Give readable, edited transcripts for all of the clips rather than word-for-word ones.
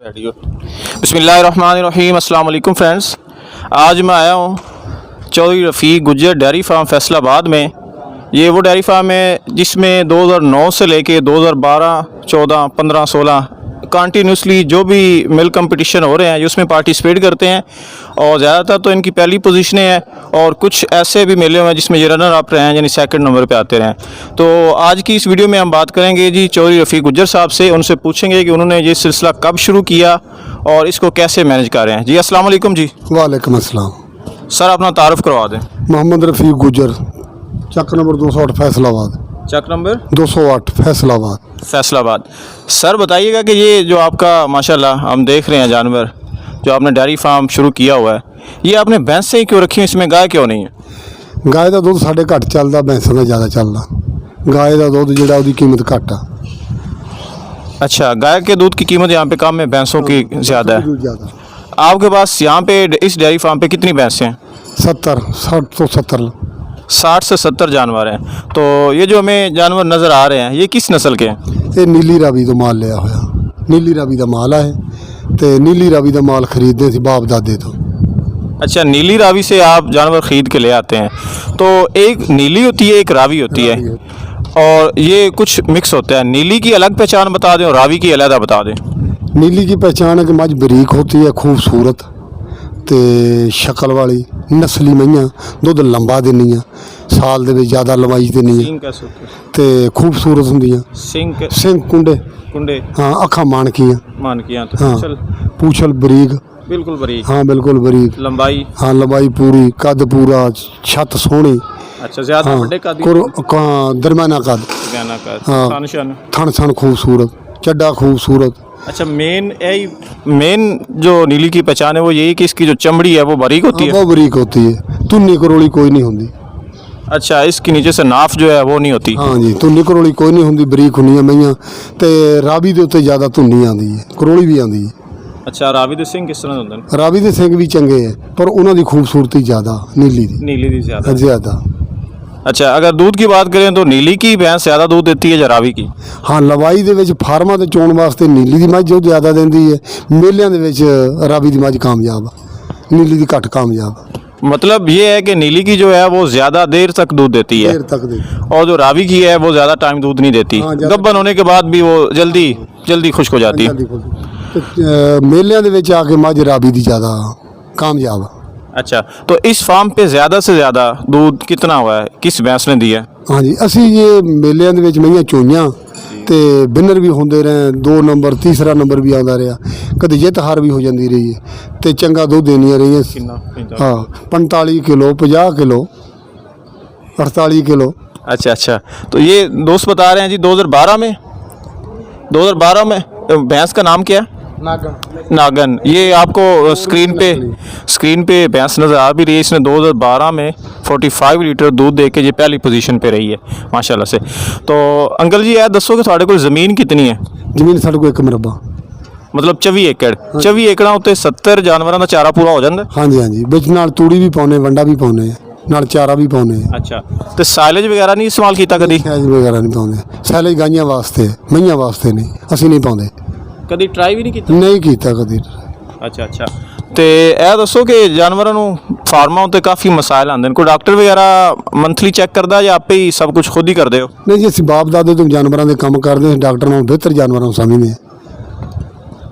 बिस्मिल्लाहिर्रहमानिर्रहीम अस्सलाम वालेकुम फ्रेंड्स। आज मैं आया हूँ चौधरी रफ़ीक गुज्जर डेयरी फार्म फैसलाबाद में। ये वो डेयरी फार्म है जिसमें 2009 से लेके 2012, 14, 15, 16 कंटिन्यूसली जो भी मिल्क कंपटीशन हो रहे हैं उसमें पार्टिसिपेट करते हैं और ज़्यादातर तो इनकी पहली पोजीशनें हैं और कुछ ऐसे भी मिले हुए हैं जिसमें ये रनर अप रहे हैं यानी सेकंड नंबर पे आते रहे हैं। तो आज की इस वीडियो में हम बात करेंगे जी चौधरी रफ़ीक गुज्जर साहब से। उनसे पूछेंगे कि उन्होंने ये सिलसिला कब शुरू किया और इसको कैसे मैनेज कर रहे हैं। जी अस्सलाम वालेकुम। जी वालेकुम अस्सलाम। सर अपना तारुफ करवा दें। मोहम्मद रफ़ीक गुज्जर, चक नंबर 208 फैसलाबाद। चक नंबर 208 फैसलाबाद। सर बताइएगा कि ये जो आपका माशाल्लाह हम देख रहे हैं जानवर जो आपने डेयरी फार्म शुरू किया हुआ है, ये आपने भैंस से ही क्यों रखी है, इसमें गाय क्यों नहीं है? गाय का दुध साढ़े घट चलता, भैंसां का ज़्यादा चलता। गाय का दुध जिहड़ा उसकी कीमत घट आ। अच्छा, गाय के दूध की कीमत यहाँ पे कम है, भैंसों की ज़्यादा है। आपके पास यहाँ पे इस डेयरी फार्म पे कितनी भैंसें हैं? 60 से 70 जानवर हैं। तो ये जो हमें जानवर नज़र आ रहे हैं ये किस नस्ल के हैं? ये नीली रावी तो माल लिया होया, नीली रावी का माल है तो नीली रावी का माल खरीदते थे बाप दादे तो। अच्छा, नीली रावी से आप जानवर ख़रीद के ले आते हैं। तो एक नीली होती है, एक रावी होती है और ये कुछ मिक्स होता है। नीली की अलग पहचान बता दें और रावी की अलग बता दें। नीली की पहचान है कि मझ बरीक होती है, खूबसूरत तो शक्ल वाली नस्ली मईयां, दुध लंबा देनियां, साल दे विच ज़्यादा लंबाई देनियां ते खूबसूरत होंदियां। सिंह कुंडे हाँ, अखां मानकियां हाँ, पूछल बरीक, बिल्कुल बरीक हाँ बिल्कुल बरीक, लंबाई हाँ लंबाई पूरी, कद पूरा, छत सोहनी। अच्छा, ज़्यादा बड़े कद, दरमियाना कद, हाँ, थन थन खूबसूरत, चड्डा खूबसूरत। अच्छा, मेन जो नीली की पहचान है वो यही कि इसकी जो चमड़ी है वो बारीक होती है। वो बारीक होती है, तुन्नी करोली कोई नहीं होती। अच्छा, इसके नीचे से नाफ जो है वो नहीं होती। हाँ जी, तुन्नी करोली कोई नहीं होती, बरीक हुंदियां मईयां ते रावी दे उत्ते ज़्यादा तुन्नी आंदी है, करोली भी आंदी है। अच्छा, रावी दे सिंह किस तरह होंदे ने? रावी दे सिंह भी चंगे है पर उन्हां दी खूबसूरती ज़्यादा, नीली दी ज़्यादा। अच्छा, अगर दूध की बात करें तो नीली की भैंस ज़्यादा दूध देती है या रावी की? हाँ, लवाई दे विच फार्मां ते चोण वास्ते नीली दी मझ जो ज़्यादा देंदी है, मेलियां दे विच रावी दी मझ कामयाब, नीली दी घट कामयाब। मतलब ये है कि नीली की जो है वो ज़्यादा देर तक दूध देती है और जो रावी की है वो ज़्यादा टाइम दूध नहीं देती। हाँ, गब्बन होने के बाद भी वो जल्दी खुश्क हो जाती है। मेलियां दे विच आके मझ रावी दी ज़्यादा कामयाब। अच्छा, तो इस फार्म पे ज़्यादा से ज़्यादा दूध कितना हुआ है, किस भैंस ने दिया है? हाँ जी, असी ये मेलियां दे विच मईयां चोईयां ते बिनर भी होंदे रहे, 2 नंबर तीसरा नंबर भी आता रहा, कदे जित हार भी हो जाती रही है तो चंगा दूध देनियां रही। हाँ, 45 किलो, 50 किलो, 48 किलो। अच्छा, तो ये दोस्त बता रहे हैं जी 2012 में भैंस का नाम क्या है? नागन। ये आपको स्क्रीन पे भैंस नज़र आ भी रही है। इसने 2012 में 45 लीटर दूध दे के ये पहली पोजीशन पे रही है माशाल्लाह से। तो अंकल जी, दसो कि साढ़े कोल ज़मीन कितनी है? जमीन साढ़े को 1 मरबा, मतलब 24 एकड़। 24 एकड़ा उत्ते 70 जानवरों का चारा पूरा हो जाता? हाँ जी, बिच नाल तूड़ी भी पाने, वंडा भी पाने, नाल चारा भी पाने। अच्छा, तो साइलेज वगैरह नहीं इस्तेमाल किया कभी? साइलेज वगैरह नहीं पाते, साइलेज गाइयां वास्ते, मईयां वास्ते नहीं, असी नहीं पाते। कभी ट्राई भी नहीं किया? नहीं किया कभी। अच्छा, तो यह दसो कि जानवरों को फार्मां उत्ते काफ़ी मसाइल आते हैं, कोई डॉक्टर वगैरह मंथली चैक करता या आपे ही सब कुछ खुद ही करते हो? नहीं जी, असीं बाप दादे तो जानवरों के काम करते हैं, डॉक्टर नालों बेहतर जानवरों को समझते हैं।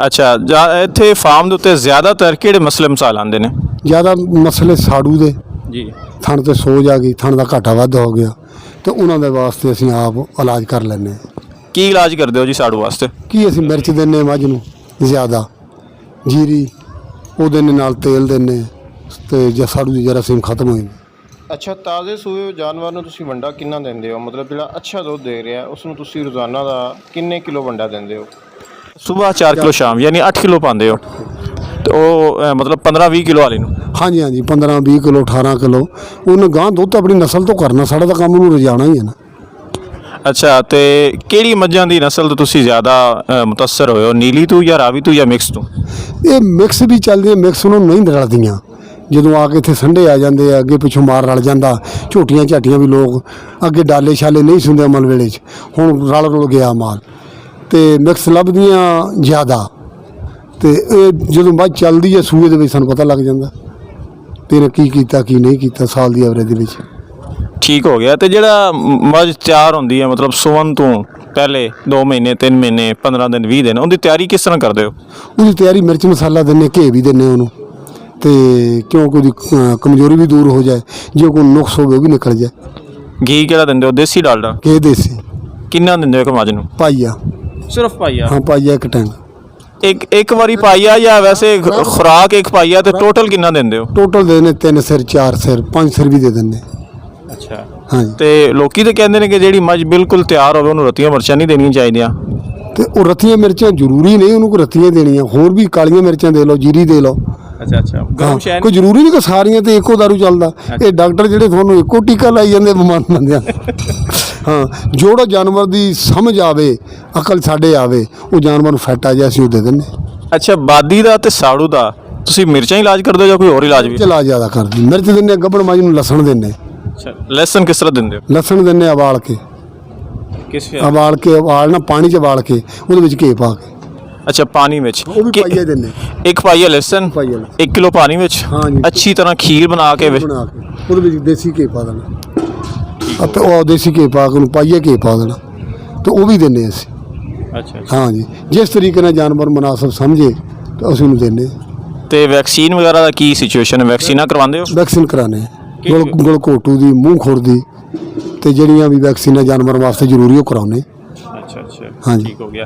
अच्छा, इत्थे फार्म दे उत्ते ज़्यादातर किहड़े मसले मसाइल आते हैं? ज़्यादा मसले साड़ू दे जी, थण ते सोज आ गई, थण का घाटा वाधा हो गया तो उन्होंने वास्ते असीं आप इलाज कर लैंदे। की इलाज करते हो जी साड़ू वास्ते? की असीं मिर्च देने मझ नूं ज़्यादा, जीरी वो देने, नाल तेल देने ते जे साड़ू दी जरासीम खत्म हो जाती। अच्छा, ताज़े सूए जानवर ਨੂੰ ਤੁਸੀਂ ਵੰਡਾ ਕਿੰਨਾ ਦਿੰਦੇ ਹੋ? ਮਤਲਬ ਜਿਹੜਾ ਅੱਛਾ ਦੁੱਧ ਦੇ ਰਿਹਾ ਉਸ ਨੂੰ ਤੁਸੀਂ ਰੋਜ਼ਾਨਾ ਦਾ ਕਿੰਨੇ ਕਿਲੋ ਵੰਡਾ ਦਿੰਦੇ ਹੋ? सुबह 4 किलो शाम, यानी 8 किलो पाते हो। तो मतलब 15-20 किलो वाले ਨੂੰ? हाँ जी, 15-20 किलो, 18 किलो। उन्हें गां दुध अपनी नस्ल तो करना, साढ़ा तो काम उन्होंने रजाना ही है ना। अच्छा, तो किहड़ी मझां दी नस्ल तो तुसीं ज़्यादा मुतसर होए हो, नीली तो या रावी तो या मिक्स तो? ये मिक्स भी चलती है, मिक्स उन्होंने नहीं रलदियाँ। ਜਦੋਂ ਆ ਕੇ ਇੱਥੇ ਸੰਡੇ ਆ ਜਾਂਦੇ ਆ, ਅੱਗੇ ਪਿੱਛੋਂ ਮਾਰ ਰਲ ਜਾਂਦਾ, ਝੋਟੀਆਂ ਝਾਟੀਆਂ ਵੀ ਲੋਕ ਅੱਗੇ ਡਾਲੇ ਛਾਲੇ ਨਹੀਂ ਸੁਣਦੇ ਅਮਲ ਵੇਲੇ 'ਚ, ਹੁਣ ਰਲ ਰੁਲ ਗਿਆ ਮਾਲ ਤੇ ਮਿਕਸ ਲੱਭਦੀਆਂ ਜ਼ਿਆਦਾ। ਤੇ ਇਹ ਜਦੋਂ ਮੱਝ ਚੱਲਦੀ ਹੈ ਸੂਏ ਦੇ ਵਿੱਚ ਸਾਨੂੰ ਪਤਾ ਲੱਗ ਜਾਂਦਾ ਤੇ ਇਹਨੇ ਕੀ ਕੀਤਾ ਕੀ ਨਹੀਂ ਕੀਤਾ ਸਾਲ ਦੀ ਐਵਰੇਜ ਦੇ ਵਿੱਚ। ਠੀਕ ਹੋ ਗਿਆ। ਤੇ ਜਿਹੜਾ ਮੱਝ ਤਿਆਰ ਹੁੰਦੀ ਹੈ ਮਤਲਬ ਸੂਣ ਤੋਂ ਪਹਿਲੇ 2 ਮਹੀਨੇ 3 ਮਹੀਨੇ 15 ਦਿਨ 20 ਦਿਨ ਉਹਦੀ ਤਿਆਰੀ ਕਿਸ ਤਰ੍ਹਾਂ ਕਰਦੇ ਹੋ? ਉਹਦੀ ਤਿਆਰੀ ਮਿਰਚ ਮਸਾਲਾ ਦਿੰਦੇ, ਘੇ ਵੀ ਦਿੰਦੇ ਉਹਨੂੰ, ਤੇ ਕਿਉਂਕਿ ਉਹਦੀ ਕਮਜ਼ੋਰੀ ਵੀ ਦੂਰ ਹੋ ਜਾਏ, ਜੇ ਕੋਈ ਨੁਕਸ ਹੋਵੇ ਉਹ ਵੀ ਨਿਕਲ ਜਾਏ। ਘੀ ਕਿਹੜਾ ਦਿੰਦੇ ਹੋ, ਦੇਸੀ ਡਾਲਡਾ? ਘੇ ਦੇਸੀ। ਕਿੰਨਾ ਦਿੰਦੇ ਹੋ ਇੱਕ ਮੱਝ ਨੂੰ? ਪਾਈਆ। ਸਿਰਫ ਪਾਈਆ? ਹਾਂ ਪਾਈਆ ਇੱਕ ਟੈਂਕ। ਇੱਕ ਵਾਰੀ ਪਾਈਆ ਜਾਂ ਵੈਸੇ ਖੁਰਾਕ ਇੱਕ ਪਾਈਆ? ਤੇ ਟੋਟਲ ਕਿੰਨਾ ਦਿੰਦੇ ਹੋ? ਟੋਟਲ ਦੇ ਦਿੰਦੇ 3 ਸਿਰ 4 ਸਿਰ 5 ਸਿਰ ਵੀ ਦੇ ਦਿੰਦੇ। ਅੱਛਾ। ਹਾਂਜੀ। ਤੇ ਲੋਕੀ ਤਾਂ ਕਹਿੰਦੇ ਨੇ ਕਿ ਜਿਹੜੀ ਮੱਝ ਬਿਲਕੁਲ ਤਿਆਰ ਹੋਵੇ ਉਹਨੂੰ ਰਤੀਆਂ ਮਿਰਚਾਂ ਨਹੀਂ ਦੇਣੀਆਂ ਚਾਹੀਦੀਆਂ। ਤੇ ਉਹ ਰਤੀਆਂ ਮਿਰਚਾਂ ਜ਼ਰੂਰੀ ਨਹੀਂ ਉਹਨੂੰ ਕੋਈ ਰਤੀਆਂ ਦੇਣੀਆਂ, ਹੋਰ ਵੀ ਕਾਲੀਆਂ ਮਿਰਚਾਂ ਦੇ ਲਓ, ਜੀਰੀ ਦੇ ਲਓ। ਅੱਛਾ। ਗਰਮ ਸ਼ਹਿਰ ਕੋਈ ਜ਼ਰੂਰੀ ਨਹੀਂ ਕਿ ਸਾਰੀਆਂ ਤੇ ਇੱਕੋ ਦਾਰੂ ਚੱਲਦਾ। ਇਹ ਡਾਕਟਰ ਜਿਹੜੇ ਤੁਹਾਨੂੰ ਇੱਕੋ ਟੀਕਾ ਲਾਈ ਜਾਂਦੇ ਬਿਮਾਰ ਬੰਦਿਆਂ। ਹਾਂ, ਜਿਹੜਾ ਜਾਨਵਰ ਦੀ ਸਮਝ ਆਵੇ, ਅਕਲ ਸਾਡੇ ਆਵੇ, ਉਹ ਜਾਨਵਰ ਨੂੰ ਫੈਟ ਆ ਜਾਏ ਅਸੀਂ ਉਹ ਦੇ ਦਿੰਦੇ। ਅੱਛਾ, ਬਾਦੀ ਦਾ ਤੇ ਸਾੜੂ ਦਾ ਤੁਸੀਂ ਮਿਰਚਾਂ ਹੀ ਇਲਾਜ ਕਰਦੇ ਹੋ ਜਾਂ ਕੋਈ ਹੋਰ ਇਲਾਜ ਵੀ? ਇਲਾਜ ਜ਼ਿਆਦਾ ਕਰਦੀ ਮਿਰਚ ਦਿੰਦੇ, ਗੱਭਣ ਮੱਝ ਨੂੰ ਲਸਣ ਦਿੰਦੇ। ਅੱਛਾ, ਲਸਣ ਕਿਸ ਤਰ੍ਹਾਂ ਦਿੰਦੇ ਹੋ? ਲਸਣ ਦਿੰਦੇ ਉਬਾਲ ਕੇ। ਉਬਾਲਣਾ ਪਾਣੀ 'ਚ ਉਬਾਲ ਕੇ ਉਹਦੇ ਵਿੱਚ ਘੇ ਪਾ ਕੇ। ਅੱਛਾ, ਪਾਣੀ ਵਿੱਚ ਉਹ ਵੀ ਪਾਈਆ ਦਿੰਦੇ। ਇੱਕ ਪਾਈਆ ਲਸਣ, ਪਾਈਆ 1 ਕਿਲੋ ਪਾਣੀ ਵਿੱਚ ਅੱਛੀ ਤਰ੍ਹਾਂ ਖੀਰ ਬਣਾ ਕੇ ਉਹਦੇ ਵਿੱਚ ਦੇਸੀ ਘੇ ਪਾ ਦੇਣਾ, ਅਤੇ ਉਹ ਦੇਸੀ ਘੇ ਪਾ ਕੇ ਉਹਨੂੰ ਪਾਈਆ ਘੇ ਪਾ ਦੇਣਾ, ਤੇ ਉਹ ਵੀ ਦਿੰਦੇ ਅਸੀਂ। ਅੱਛਾ। ਹਾਂ ਜੀ, ਜਿਸ ਤਰੀਕੇ ਨਾਲ ਜਾਨਵਰ ਮੁਨਾਸਬ ਸਮਝੇ ਤਾਂ ਅਸੀਂ ਉਹਨੂੰ ਦਿੰਦੇ। ਤੇ ਵੈਕਸੀਨ ਵਗੈਰਾ ਦਾ ਕੀ ਸਿਚੁਏਸ਼ਨ ਹੈ? ਵੈਕਸੀਨਾਂ ਕਰਵਾਉਂਦੇ ਹੋ? ਵੈਕਸੀਨ ਕਰਾਉਂਦੇ, ਗਲਘੋਟੂ ਦੀ, ਮੂੰਹ ਖੁਰ ਦੀ, ਤੇ ਜਿਹੜੀਆਂ ਵੀ ਵੈਕਸੀਨਾਂ ਜਾਨਵਰ ਵਾਸਤੇ ਜ਼ਰੂਰੀ ਉਹ ਕਰਾਉਂਦੇ। ਅੱਛਾ। ਹਾਂਜੀ। ਠੀਕ ਹੋ ਗਿਆ।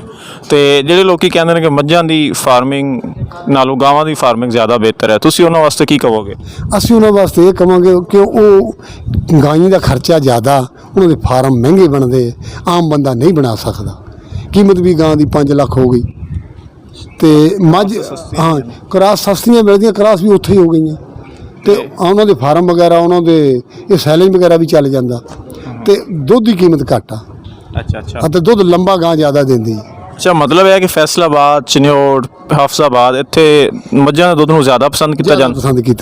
ਤੇ ਜਿਹੜੇ ਲੋਕੀ ਕਹਿੰਦੇ ਨੇ ਕਿ ਮੱਝਾਂ ਦੀ ਫਾਰਮਿੰਗ ਨਾਲੋਂ ਗਾਵਾਂ ਦੀ ਫਾਰਮਿੰਗ ਜ਼ਿਆਦਾ ਬਿਹਤਰ ਹੈ, ਤੁਸੀਂ ਉਹਨਾਂ ਵਾਸਤੇ ਕੀ ਕਹੋਗੇ? ਅਸੀਂ ਉਹਨਾਂ ਵਾਸਤੇ ਇਹ ਕਹਾਂਗੇ ਕਿ ਉਹ ਗਾਈਂ ਦਾ ਖਰਚਾ ਜ਼ਿਆਦਾ, ਉਹਨਾਂ ਦੇ ਫਾਰਮ ਮਹਿੰਗੇ ਬਣਦੇ, ਆਮ ਬੰਦਾ ਨਹੀਂ ਬਣਾ ਸਕਦਾ। ਕੀਮਤ ਵੀ ਗਾਂ ਦੀ 5 ਲੱਖ ਹੋ ਗਈ, ਤੇ ਮੱਝ ਹਾਂ ਕਰਾਸ ਸਸਤੀਆਂ ਮਿਲਦੀਆਂ, ਕਰਾਸ ਵੀ ਉੱਥੇ ਹੀ ਹੋ ਗਈਆਂ, ਤੇ ਉਹਨਾਂ ਦੇ ਫਾਰਮ ਵਗੈਰਾ, ਉਹਨਾਂ ਦੇ ਇਹ ਸੈਲਿੰਗ ਵਗੈਰਾ ਵੀ ਚੱਲ ਜਾਂਦਾ, ਤੇ ਦੁੱਧ ਦੀ ਕੀਮਤ ਘੱਟ ਆ। ਅੱਛਾ। ਅਤੇ ਦੁੱਧ ਲੰਬਾ ਗਾਂ ਜ਼ਿਆਦਾ ਦਿੰਦੀ। ਅੱਛਾ, ਮਤਲਬ ਇਹ ਕਿ ਫੈਸਲਾਬਾਦ, ਚਨਿਓੜ, ਹਾਫਸਾਬਾਦ ਇੱਥੇ ਮੱਝਾਂ ਦੇ ਦੁੱਧ ਨੂੰ ਜ਼ਿਆਦਾ ਪਸੰਦ ਕੀਤਾ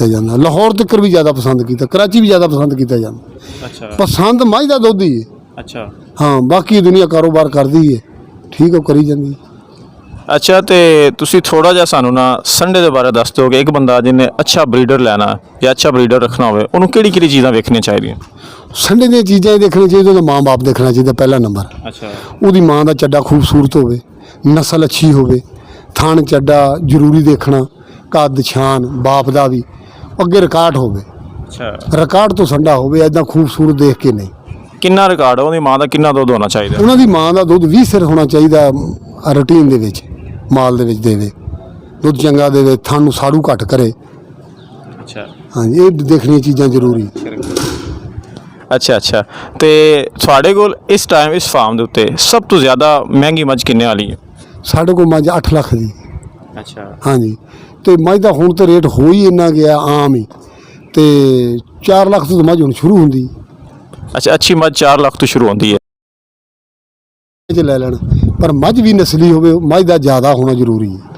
ਜਾਂਦਾ। ਲਾਹੌਰ ਤੱਕ ਵੀ ਜ਼ਿਆਦਾ ਪਸੰਦ ਕੀਤਾ, ਕਰਾਚੀ ਵੀ ਜ਼ਿਆਦਾ ਪਸੰਦ ਕੀਤਾ ਜਾਂਦਾ। ਅੱਛਾ। ਪਸੰਦ ਮੱਝ ਦਾ ਦੁੱਧ ਹੀ ਹੈ। ਅੱਛਾ। ਹਾਂ, ਬਾਕੀ ਦੁਨੀਆ ਕਾਰੋਬਾਰ ਕਰਦੀ ਹੈ, ਠੀਕ ਉਹ ਕਰੀ ਜਾਂਦੀ। ਅੱਛਾ, ਤੇ ਤੁਸੀਂ ਥੋੜਾ ਜਿਹਾ ਸਾਨੂੰ ਨਾ ਸੰਡੇ ਦੇ ਬਾਰੇ ਦੱਸ ਦਿਓ ਕਿ ਇੱਕ ਬੰਦਾ ਜਿਹਨੇ ਅੱਛਾ ਬਰੀਡਰ ਲੈਣਾ ਜਾਂ ਅੱਛਾ ਬਰੀਡਰ ਰੱਖਣਾ ਹੋਵੇ ਉਹਨੂੰ ਕਿਹੜੀ ਚੀਜ਼ਾਂ ਵੇਖਣੀਆਂ ਚਾਹੀਦੀਆਂ? ਸੰਡੇ ਦੀਆਂ ਚੀਜ਼ਾਂ ਇਹ ਦੇਖਣੀਆਂ ਚਾਹੀਦੀਆਂ, ਉਹਦਾ ਮਾਂ-ਬਾਪ ਦੇਖਣਾ ਚਾਹੀਦਾ ਪਹਿਲਾ ਨੰਬਰ। ਅੱਛਾ। ਉਹਦੀ ਮਾਂ ਦਾ ਚੱਡਾ ਖੂਬਸੂਰਤ ਹੋਵੇ, ਨਸਲ ਅੱਛੀ ਹੋਵੇ, ਥਣ ਚੱਡਾ ਜ਼ਰੂਰੀ ਦੇਖਣਾ, ਕੱਦ ਛਾਨ ਬਾਪ ਦਾ ਵੀ, ਅੱਗੇ ਰਿਕਾਰਡ ਹੋਵੇ। ਅੱਛਾ। ਰਿਕਾਰਡ ਤੋਂ ਸੰਡਾ ਹੋਵੇ, ਐਦਾਂ ਖੂਬਸੂਰਤ ਦੇਖ ਕੇ ਨਹੀਂ। ਕਿੰਨਾ ਰਿਕਾਰਡ ਉਹਦੀ ਮਾਂ ਦਾ, ਕਿੰਨਾ ਦੁੱਧ ਹੋਣਾ ਚਾਹੀਦਾ? ਉਹਨਾਂ ਦੀ ਮਾਂ ਦਾ ਦੁੱਧ 20 ਸਿਰ ਹੋਣਾ ਚਾਹੀਦਾ, ਰੂਟੀਨ ਦੇ ਵਿੱਚ ਮਾਲ ਦੇ ਵਿੱਚ ਦੇਵੇ, ਦੁੱਧ ਚੰਗਾ ਦੇਵੇ, ਥਣ ਨੂੰ ਸਾੜੂ ਘੱਟ ਕਰੇ। ਅੱਛਾ। ਹਾਂਜੀ, ਇਹ ਦੇਖਣੀਆਂ ਚੀਜ਼ਾਂ ਜ਼ਰੂਰੀ। ਅੱਛਾ। ਤੇ ਤੁਹਾਡੇ ਕੋਲ ਇਸ ਟਾਈਮ ਇਸ ਫਾਰਮ ਦੇ ਉੱਤੇ ਸਭ ਤੋਂ ਜ਼ਿਆਦਾ ਮਹਿੰਗੀ ਮੱਝ ਕਿੰਨੇ ਵਾਲੀ ਹੈ? ਸਾਡੇ ਕੋਲ ਮੱਝ 8 ਲੱਖ ਦੀ। ਅੱਛਾ। ਹਾਂਜੀ, ਤੇ ਮੱਝ ਦਾ ਹੁਣ ਤਾਂ ਰੇਟ ਹੋ ਹੀ ਇੰਨਾ ਗਿਆ ਆਮ ਹੀ, ਤੇ 4 ਲੱਖ ਤੋਂ ਮੱਝ ਹੁਣ ਸ਼ੁਰੂ ਹੁੰਦੀ। ਅੱਛਾ, ਅੱਛੀ ਮੱਝ 4 ਲੱਖ ਤੋਂ ਸ਼ੁਰੂ ਹੁੰਦੀ ਹੈ। ਲੈ ਲੈਣ, ਪਰ ਮੱਝ ਵੀ ਨਸਲੀ ਹੋਵੇ, ਮੱਝ ਦਾ ਜ਼ਿਆਦਾ ਹੋਣਾ ਜ਼ਰੂਰੀ ਹੈ।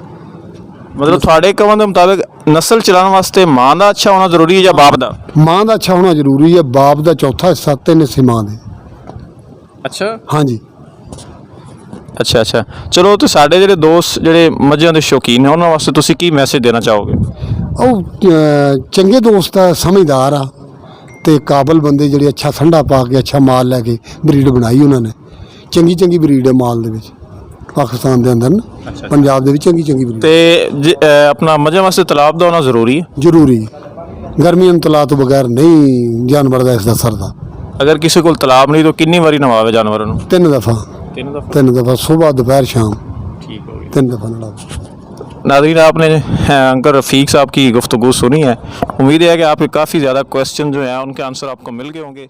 ਮਤਲਬ ਤੁਹਾਡੇ ਕਹਣ ਦੇ ਮੁਤਾਬਿਕ ਨਸਲ ਚਲਾਉਣ ਵਾਸਤੇ ਮਾਂ ਦਾ ਅੱਛਾ ਹੋਣਾ ਜ਼ਰੂਰੀ ਹੈ ਜਾਂ ਬਾਪ ਦਾ? ਮਾਂ ਦਾ ਅੱਛਾ ਹੋਣਾ ਜ਼ਰੂਰੀ ਹੈ, ਬਾਪ ਦਾ ਚੌਥਾ ਹਿੱਸਾ, 3 ਹਿੱਸੇ ਮਾਂ ਦੇ। ਅੱਛਾ। ਹਾਂਜੀ। ਅੱਛਾ। ਚਲੋ, ਤੇ ਸਾਡੇ ਜਿਹੜੇ ਦੋਸਤ ਜਿਹੜੇ ਮੱਝਾਂ ਦੇ ਸ਼ੌਕੀਨ ਨੇ ਉਹਨਾਂ ਵਾਸਤੇ ਤੁਸੀਂ ਕੀ ਮੈਸੇਜ ਦੇਣਾ ਚਾਹੋਗੇ? ਉਹ ਚੰਗੇ ਦੋਸਤ ਆ, ਸਮਝਦਾਰ ਆ, ਤੇ ਕਾਬਲ ਬੰਦੇ ਜਿਹੜੇ ਅੱਛਾ ਠੰਡਾ ਪਾ ਕੇ ਅੱਛਾ ਮਾਲ ਲੈ ਕੇ ਬਰੀਡ ਬਣਾਈ ਉਹਨਾਂ ਨੇ, ਚੰਗੀ ਬਰੀਡ ਹੈ ਮਾਲ ਦੇ ਵਿੱਚ, ਪਾਕਿਸਤਾਨ ਦੇ ਅੰਦਰ ਨਾ, ਪੰਜਾਬ ਦੇ ਵਿੱਚ ਚੰਗੀ ਬਰੀਡ। ਤੇ ਆਪਣਾ ਮੱਝਾਂ ਵਾਸਤੇ ਤਲਾਬ ਦਾ ਹੋਣਾ ਜ਼ਰੂਰੀ ਹੈ? ਜ਼ਰੂਰੀ। ਗਰਮੀਆਂ ਨੂੰ ਤਲਾਬ ਤੋਂ ਬਗੈਰ ਨਹੀਂ ਜਾਨਵਰ ਦਾ ਇਸ ਦਾ ਸਰਦਾ। ਅਗਰ ਕਿਸੇ ਕੋਲ ਤਲਾਬ ਨਹੀਂ ਤਾਂ ਕਿੰਨੀ ਵਾਰੀ ਨਵਾਵੇ ਜਾਨਵਰਾਂ ਨੂੰ? 3 ਦਫਾ। 3 ਦਫਾ, ਸੁਬह दोपहर शाम। ठीक हो गया। 3 दफा नड़ा। नाज़रीन, आपने अंकल रफ़ीक साहब की गुफ्तगू सुनी है। उम्मीद है कि आपके काफ़ी ज़्यादा क्वेश्चन जो हैं उनके आंसर आपको मिल गए होंगे।